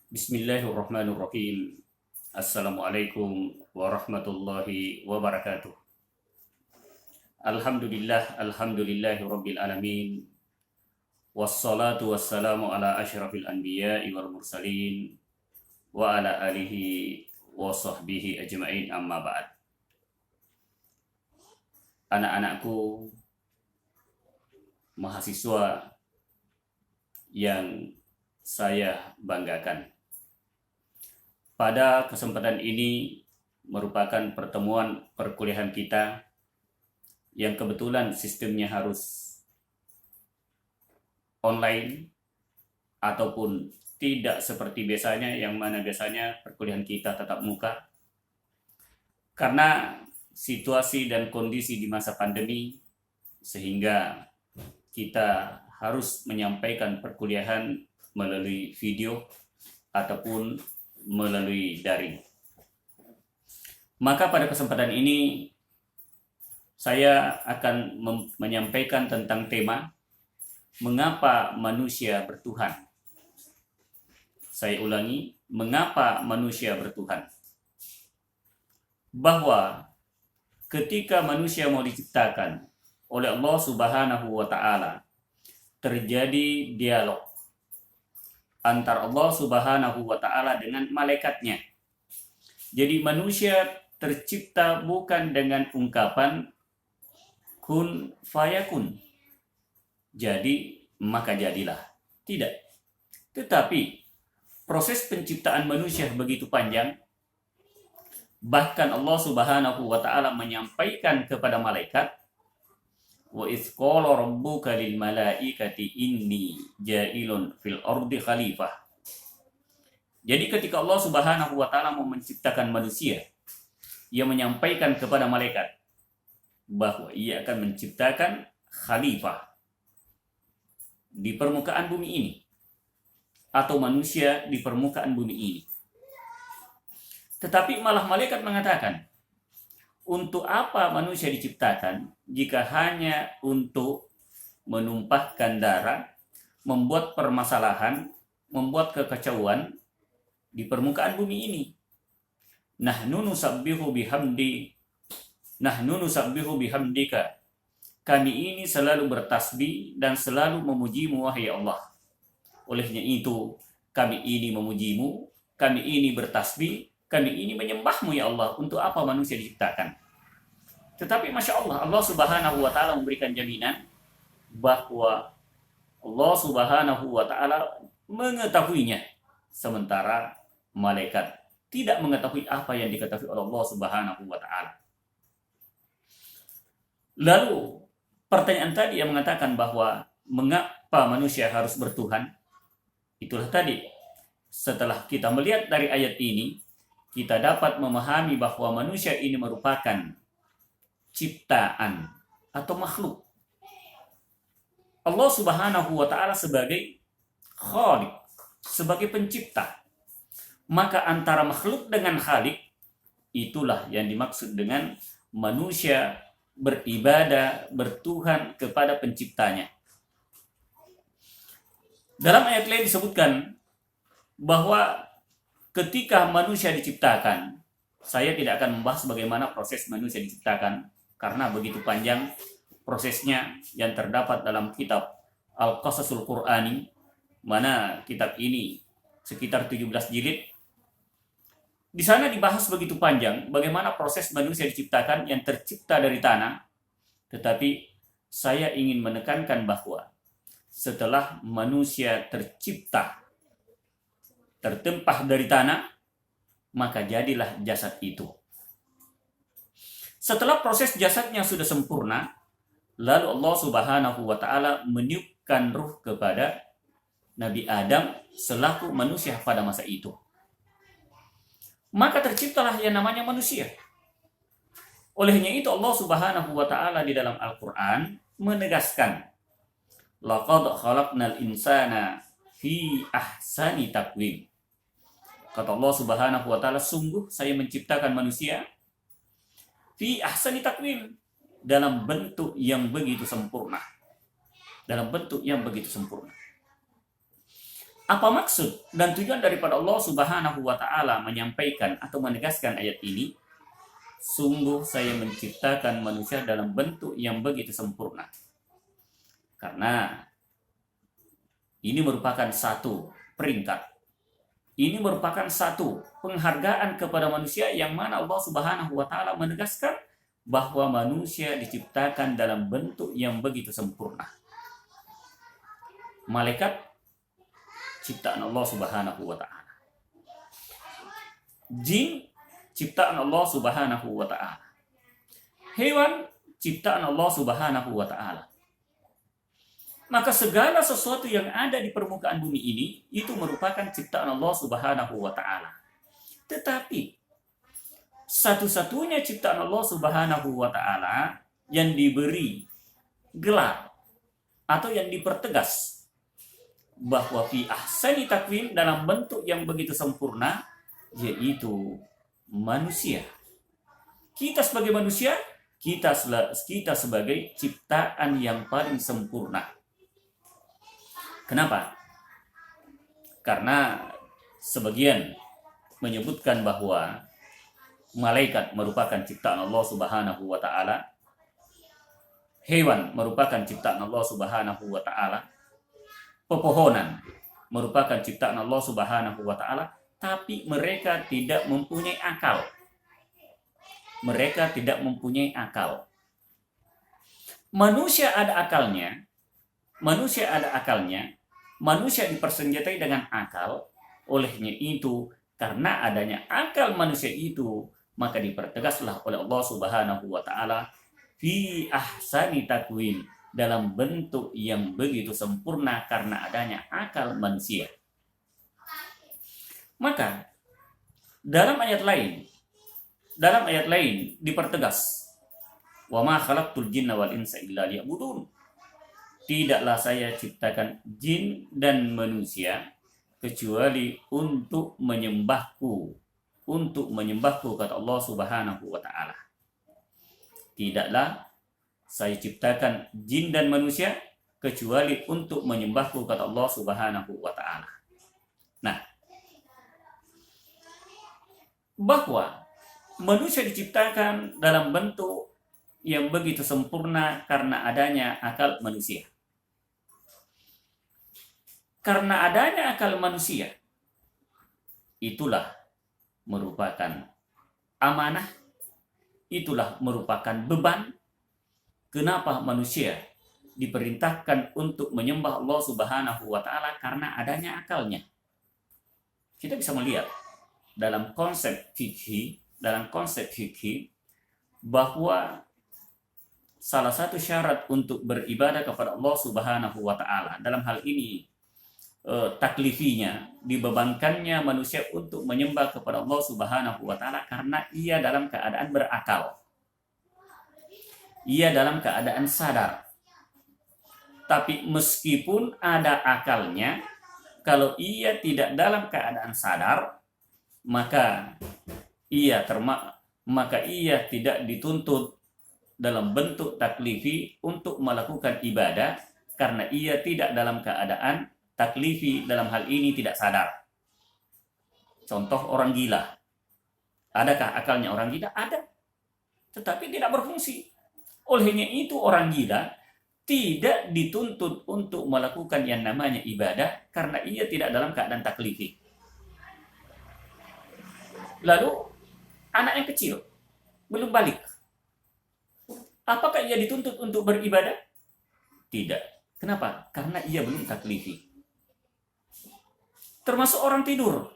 Bismillahirrahmanirrahim. Assalamualaikum warahmatullahi wabarakatuh. Alhamdulillahi rabbil alamin. Wassalatu wassalamu ala asyrafil anbiya'i wal mursalin wa ala alihi wa sahbihi ajma'in, amma ba'd. Anak-anakku, mahasiswa yang saya banggakan, pada kesempatan ini merupakan pertemuan perkuliahan kita yang kebetulan sistemnya harus online ataupun tidak seperti biasanya, yang mana biasanya perkuliahan kita tatap muka. Karena situasi dan kondisi di masa pandemi, sehingga kita harus menyampaikan perkuliahan melalui video ataupun melalui daring. Maka pada kesempatan ini saya akan menyampaikan tentang tema mengapa manusia bertuhan. Saya ulangi, mengapa manusia bertuhan. Bahwa ketika manusia mau diciptakan oleh Allah Subhanahu wa Ta'ala, terjadi dialog antara Allah Subhanahu wa Ta'ala dengan malaikatnya. Jadi manusia tercipta bukan dengan ungkapan kun fayakun, jadi maka jadilah. Tidak. Tetapi proses penciptaan manusia begitu panjang. Bahkan Allah Subhanahu wa Ta'ala menyampaikan kepada malaikat, wa idz qala rabbuka lil malaikati inni ja'ilun fil ardi khalifah. Jadi ketika Allah Subhanahu wa Ta'ala mau menciptakan manusia, ia menyampaikan kepada malaikat bahwa ia akan menciptakan khalifah di permukaan bumi ini, atau manusia di permukaan bumi ini. Tetapi malah malaikat mengatakan, untuk apa manusia diciptakan jika hanya untuk menumpahkan darah, membuat permasalahan, membuat kekacauan di permukaan bumi ini? Nahnu nusabbihu bihamdika. Kami ini selalu bertasbih dan selalu memujimu, wahai Allah. Olehnya itu, kami ini memujimu, kami ini bertasbih, kami ini menyembahmu, ya Allah. Untuk apa manusia diciptakan? Tetapi Masya Allah, Allah Subhanahu wa Ta'ala memberikan jaminan bahwa Allah Subhanahu wa Ta'ala mengetahuinya, sementara malaikat tidak mengetahui apa yang diketahui oleh Allah Subhanahu wa Ta'ala. Lalu pertanyaan tadi yang mengatakan bahwa mengapa manusia harus bertuhan, itulah tadi. Setelah kita melihat dari ayat ini, kita dapat memahami bahwa manusia ini merupakan ciptaan atau makhluk. Allah Subhanahu wa Ta'ala sebagai khaliq, sebagai pencipta. Maka antara makhluk dengan khaliq, itulah yang dimaksud dengan manusia beribadah, bertuhan kepada penciptanya. Dalam ayat lain disebutkan bahwa ketika manusia diciptakan, saya tidak akan membahas bagaimana proses manusia diciptakan, karena begitu panjang prosesnya yang terdapat dalam kitab Al-Qasasul Qur'ani, mana kitab ini sekitar 17 jilid. Di sana dibahas begitu panjang bagaimana proses manusia diciptakan yang tercipta dari tanah. Tetapi saya ingin menekankan bahwa setelah manusia tercipta, tertempah dari tanah, maka jadilah jasad itu. Setelah proses jasadnya sudah sempurna, lalu Allah Subhanahu wa Ta'ala meniupkan ruh kepada Nabi Adam selaku manusia pada masa itu. Maka terciptalah yang namanya manusia. Olehnya itu Allah Subhanahu wa Ta'ala di dalam Al-Quran menegaskan, laqad khalaqnal insana fi ahsani taqwim. Kata Allah Subhanahu wa Ta'ala, sungguh saya menciptakan manusia fi ahsani taqwim, dalam bentuk yang begitu sempurna. Dalam bentuk yang begitu sempurna. Apa maksud dan tujuan daripada Allah Subhanahu wa taala menyampaikan atau menegaskan ayat ini? Sungguh saya menciptakan manusia dalam bentuk yang begitu sempurna. Karena ini merupakan satu peringkat. Ini merupakan satu penghargaan kepada manusia yang mana Allah Subhanahu wa taala menegaskan bahwa manusia diciptakan dalam bentuk yang begitu sempurna. Malaikat ciptaan Allah Subhanahu wa taala. Jin ciptaan Allah Subhanahu wa taala. Hewan ciptaan Allah Subhanahu wa taala. Maka segala sesuatu yang ada di permukaan bumi ini itu merupakan ciptaan Allah Subhanahu wa taala. Tetapi satu-satunya ciptaan Allah Subhanahu wa taala yang diberi gelar atau yang dipertegas bahwa fi ahsani takwim, dalam bentuk yang begitu sempurna, yaitu manusia. Kita sebagai manusia, kita sebagai ciptaan yang paling sempurna. Kenapa? Karena sebagian menyebutkan bahwa malaikat merupakan ciptaan Allah Subhanahu wa taala, hewan merupakan ciptaan Allah Subhanahu wa taala, pepohonan merupakan ciptaan Allah Subhanahu wa taala, tapi mereka tidak mempunyai akal. Mereka tidak mempunyai akal. Manusia ada akalnya. Manusia ada akalnya. Manusia dipersenjatai dengan akal. Olehnya itu, karena adanya akal manusia itu, maka dipertegaslah oleh Allah Subhanahu wa taala fi ahsani takwim, dalam bentuk yang begitu sempurna karena adanya akal manusia. Maka dalam ayat lain dipertegas, wa ma khalaqtul jinna wal insa illa liya'budun. Tidaklah saya ciptakan jin dan manusia kecuali untuk menyembahku, kata Allah Subhanahu wa taala. Tidaklah saya ciptakan jin dan manusia kecuali untuk menyembahku, kata Allah Subhanahu wa taala. Nah, bahwa manusia diciptakan dalam bentuk yang begitu sempurna karena adanya akal manusia. Karena adanya akal manusia, itulah merupakan amanah, itulah merupakan beban. Kenapa manusia diperintahkan untuk menyembah Allah Subhanahu wa taala? Karena adanya akalnya. Kita bisa melihat dalam konsep fikih bahwa salah satu syarat untuk beribadah kepada Allah Subhanahu wa taala, dalam hal ini taklifinya, dibebankannya manusia untuk menyembah kepada Allah Subhanahu wa taala karena ia dalam keadaan berakal. Ia dalam keadaan sadar. Tapi meskipun ada akalnya, kalau ia tidak dalam keadaan sadar, maka ia tidak dituntut dalam bentuk taklifi untuk melakukan ibadah karena ia tidak dalam keadaan taklifi, dalam hal ini tidak sadar. Contoh orang gila. Adakah akalnya orang gila? Ada. Tetapi tidak berfungsi. Olehnya itu orang gila tidak dituntut untuk melakukan yang namanya ibadah karena ia tidak dalam keadaan taklifi. Lalu anak yang kecil belum balik, apakah ia dituntut untuk beribadah? Tidak. Kenapa? Karena ia belum taklifi. Termasuk orang tidur,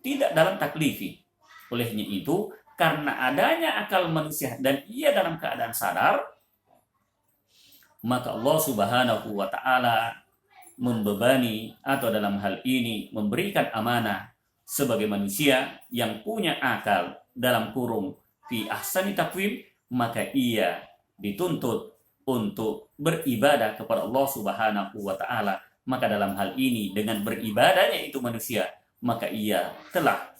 tidak dalam taklifi. Olehnya itu, karena adanya akal manusia dan ia dalam keadaan sadar, maka Allah Subhanahu wa taala membebani atau dalam hal ini memberikan amanah sebagai manusia yang punya akal, dalam kurung fi ahsani takwim, maka ia dituntut untuk beribadah kepada Allah Subhanahu wa taala. Maka dalam hal ini dengan beribadahnya itu manusia, maka ia telah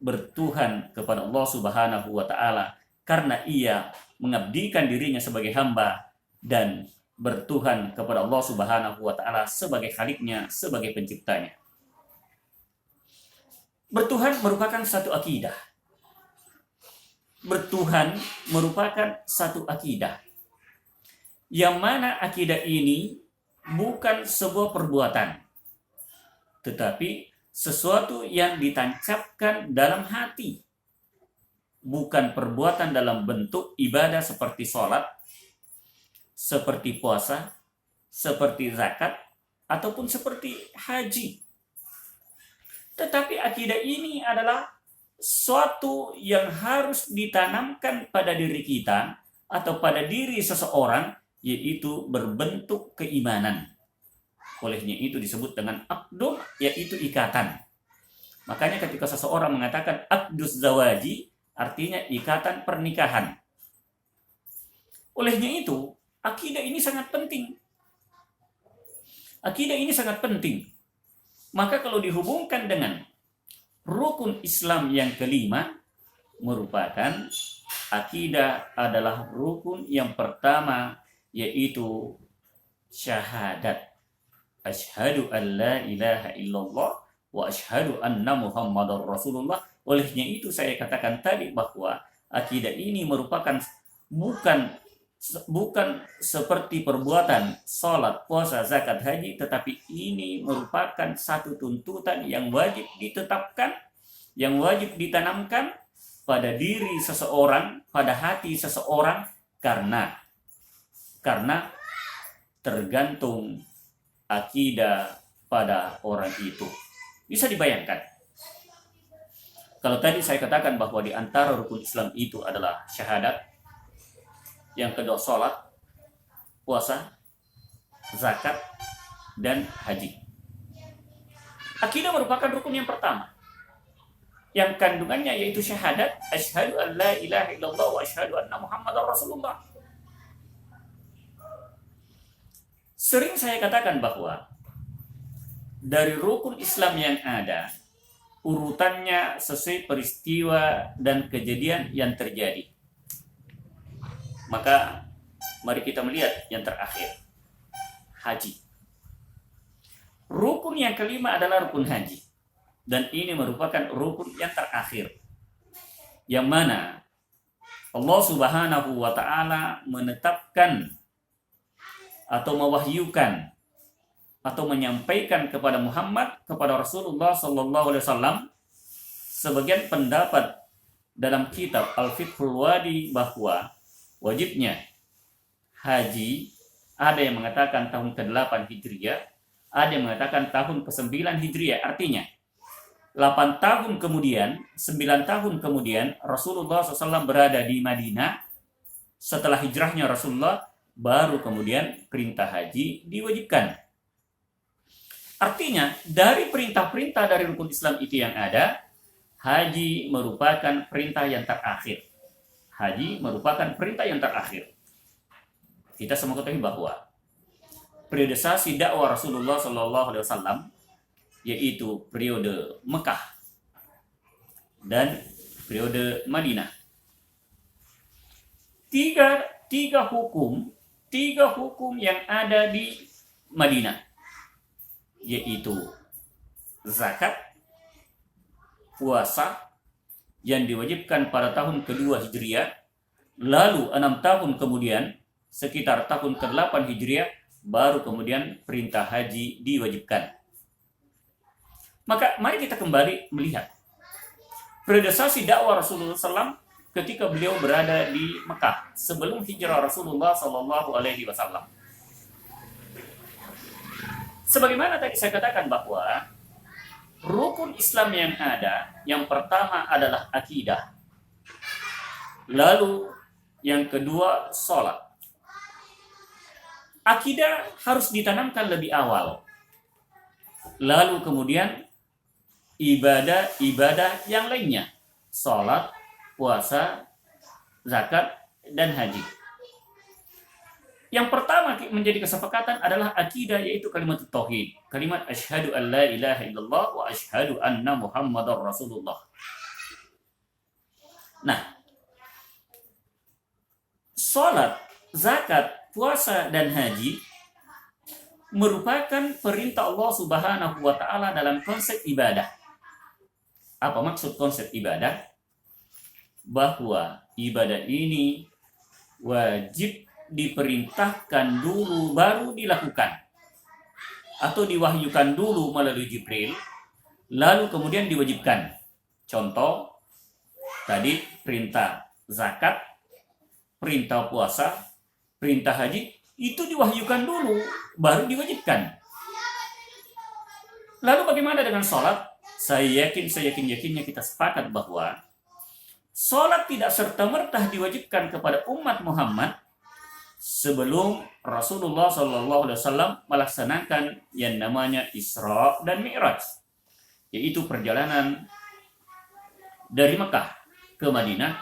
bertuhan kepada Allah Subhanahu wa taala karena ia mengabdikan dirinya sebagai hamba dan bertuhan kepada Allah Subhanahu wa taala sebagai khaliknya, sebagai penciptanya. Bertuhan merupakan satu akidah. Bertuhan merupakan satu akidah. Yang mana akidah ini bukan sebuah perbuatan, tetapi sesuatu yang ditancapkan dalam hati. Bukan perbuatan dalam bentuk ibadah seperti sholat, seperti puasa, seperti zakat, ataupun seperti haji. Tetapi akidah ini adalah suatu yang harus ditanamkan pada diri kita atau pada diri seseorang, yaitu berbentuk keimanan. Olehnya itu disebut dengan aqdun, yaitu ikatan. Makanya ketika seseorang mengatakan aqdus zawaji, artinya ikatan pernikahan. Olehnya itu, akidah ini sangat penting. Akidah ini sangat penting. Maka kalau dihubungkan dengan rukun Islam yang kelima, merupakan akidah adalah rukun yang pertama, yaitu syahadat. Asyhadu an la ilaha illallah wa asyhadu anna Muhammadar Rasulullah. Olehnya itu saya katakan tadi bahwa akidah ini merupakan bukan seperti perbuatan salat, puasa, zakat, haji, tetapi ini merupakan satu tuntutan yang wajib ditetapkan, yang wajib ditanamkan pada diri seseorang, pada hati seseorang, karena tergantung akidah pada orang itu. Bisa dibayangkan. Kalau tadi saya katakan bahwa di antara rukun Islam itu adalah syahadat, yang kedua sholat, puasa, zakat, dan haji. Akidah merupakan rukun yang pertama, yang kandungannya yaitu syahadat, asyhadu an la ilaha illallah wa asyhadu anna Muhammadar Rasulullah. Sering saya katakan bahwa dari rukun Islam yang ada, urutannya sesuai peristiwa dan kejadian yang terjadi. Maka mari kita melihat yang terakhir, haji. Rukun yang kelima adalah rukun haji. Dan ini merupakan rukun yang terakhir, yang mana Allah Subhanahu wa ta'ala menetapkan atau mewahyukan atau menyampaikan kepada Muhammad, kepada Rasulullah sallallahu alaihi wasallam, sebagian pendapat dalam kitab Al-Fiqhul Wadi bahwa wajibnya haji, ada yang mengatakan tahun ke-8 Hijriah, ada yang mengatakan tahun ke-9 Hijriah. Artinya 8 tahun kemudian, 9 tahun kemudian Rasulullah SAW berada di Madinah. Setelah hijrahnya Rasulullah, baru kemudian perintah haji diwajibkan. Artinya dari perintah-perintah dari rukun Islam itu yang ada, haji merupakan perintah yang terakhir. Haji merupakan perintah yang terakhir. Kita semua ketahui bahwa periodisasi dakwah Rasulullah SAW, yaitu periode Mekah dan periode Madinah. Tiga hukum yang ada di Madinah, yaitu zakat, puasa yang diwajibkan pada tahun kedua Hijriah, lalu 6 tahun kemudian, sekitar tahun ke-8 Hijriah, baru kemudian perintah haji diwajibkan. Maka mari kita kembali melihat periodisasi dakwah Rasulullah SAW ketika beliau berada di Mekah sebelum hijrah Rasulullah SAW. Sebagaimana tadi saya katakan bahwa rukun Islam yang ada, yang pertama adalah akidah, lalu yang kedua sholat. Akidah harus ditanamkan lebih awal, lalu kemudian ibadah yang lainnya, sholat, puasa, zakat, dan haji. Yang pertama menjadi kesepakatan adalah akidah, yaitu kalimat tauhid, kalimat asyhadu an la ilaha illallah wa asyhadu anna Muhammadar Rasulullah. Nah, sholat, zakat, puasa, dan haji merupakan perintah Allah Subhanahu wa ta'ala dalam konsep ibadah. Apa maksud konsep ibadah? Bahwa ibadah ini wajib diperintahkan dulu baru dilakukan, atau diwahyukan dulu melalui Jibril, lalu kemudian diwajibkan. Contoh, tadi perintah zakat, perintah puasa, perintah haji, itu diwahyukan dulu, baru diwajibkan. Lalu bagaimana dengan sholat? Saya yakin-yakinnya kita sepakat bahwa sholat tidak serta-merta diwajibkan kepada umat Muhammad sebelum Rasulullah SAW melaksanakan yang namanya Isra dan Mi'raj, yaitu perjalanan dari Mekah ke Madinah,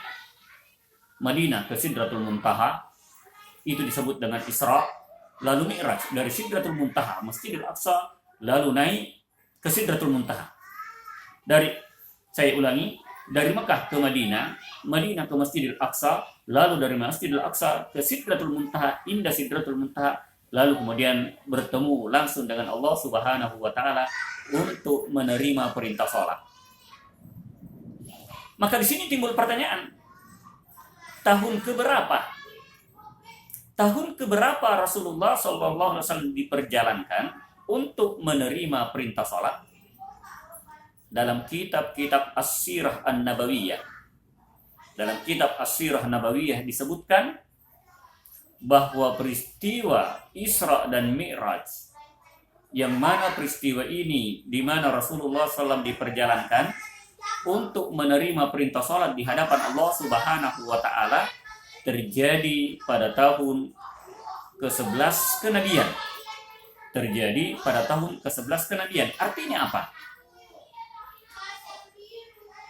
Madinah ke Sidratul Muntaha, itu disebut dengan Isra, lalu Mi'raj dari Sidratul Muntaha, Masjidil Aqsa, lalu naik ke Sidratul Muntaha. Saya ulangi, dari Mekah ke Madinah, Madinah ke Masjidil Aqsa, lalu dari Masjidil Aqsa ke Sidratul Muntaha, indah Sidratul Muntaha, lalu kemudian bertemu langsung dengan Allah Subhanahu wa taala untuk menerima perintah sholat. Maka di sini timbul pertanyaan, tahun keberapa? Tahun keberapa Rasulullah SAW diperjalankan untuk menerima perintah sholat? Dalam kitab-kitab As-Sirah An-Nabawiyah, dalam kitab As-Sirah Nabawiyah disebutkan bahwa peristiwa Isra dan Mi'raj, yang mana peristiwa ini di mana Rasulullah SAW diperjalankan untuk menerima perintah sholat di hadapan Allah Subhanahu wa taala, terjadi pada tahun ke-11 kenabian. Terjadi pada tahun ke-11 kenabian. Artinya apa?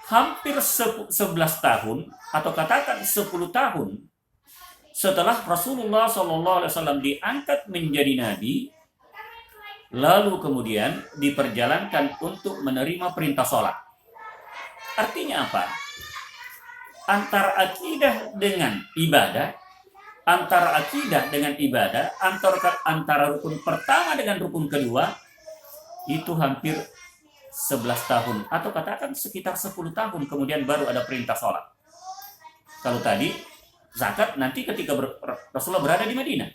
Hampir 11 tahun atau katakan 10 tahun setelah Rasulullah SAW diangkat menjadi nabi, lalu kemudian diperjalankan untuk menerima perintah sholat. Artinya apa? Antara akidah dengan ibadah, antara rukun pertama dengan rukun kedua, itu hampir 11 tahun, atau katakan sekitar 10 tahun kemudian baru ada perintah sholat. Kalau tadi zakat nanti ketika Rasulullah berada di Madinah,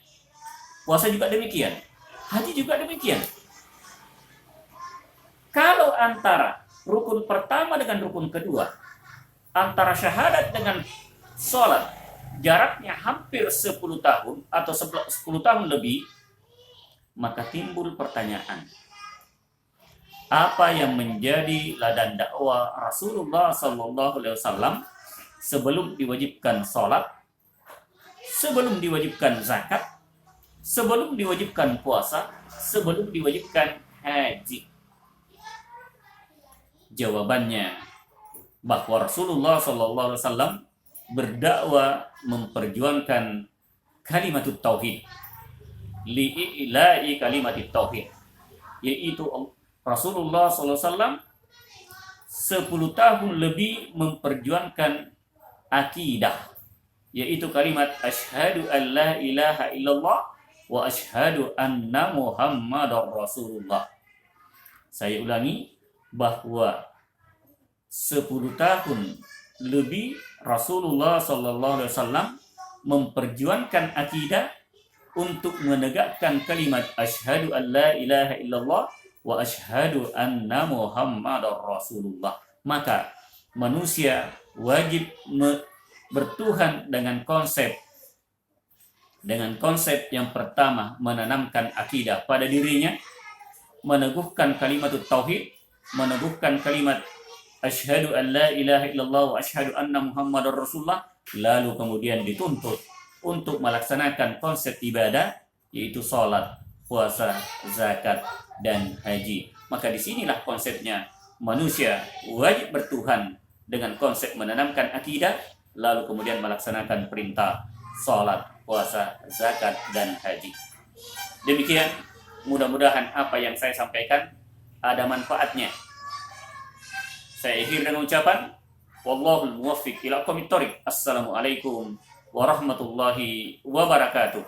puasa juga demikian, haji juga demikian. Kalau antara rukun pertama dengan rukun kedua, antara syahadat dengan sholat, jaraknya hampir 10 tahun atau 10 tahun lebih, maka timbul pertanyaan, apa yang menjadi ladang dakwah Rasulullah SAW sebelum diwajibkan sholat, sebelum diwajibkan zakat, sebelum diwajibkan puasa, sebelum diwajibkan haji? Jawabannya bahwa Rasulullah SAW berdakwah memperjuangkan kalimatut tauhid, li'ila'i kalimatut tauhid, yaitu Rasulullah SAW 10 tahun lebih memperjuangkan akidah, yaitu kalimat asyhadu an la ilaha illallah wa asyhadu anna Muhammadar Rasulullah. Saya ulangi, bahwa 10 tahun lebih Rasulullah SAW memperjuangkan akidah untuk menegakkan kalimat asyhadu an la ilaha illallah wa asyhadu anna Muhammadar Rasulullah. Maka manusia wajib bertuhan dengan konsep yang pertama, menanamkan akidah pada dirinya, meneguhkan kalimatut tauhid, meneguhkan kalimat asyhadu an la ilaha illallah wa asyhadu anna Muhammadar Rasulullah, lalu kemudian dituntut untuk melaksanakan konsep ibadah, yaitu sholat, puasa, zakat, dan haji. Maka disinilah konsepnya manusia wajib bertuhan dengan konsep menanamkan akidah, lalu kemudian melaksanakan perintah sholat, puasa, zakat, dan haji. Demikian, mudah-mudahan apa yang saya sampaikan ada manfaatnya. Saya akhir dengan ucapan wallahul muwaffiq ila aqwamit thoriq. Assalamualaikum warahmatullahi wabarakatuh.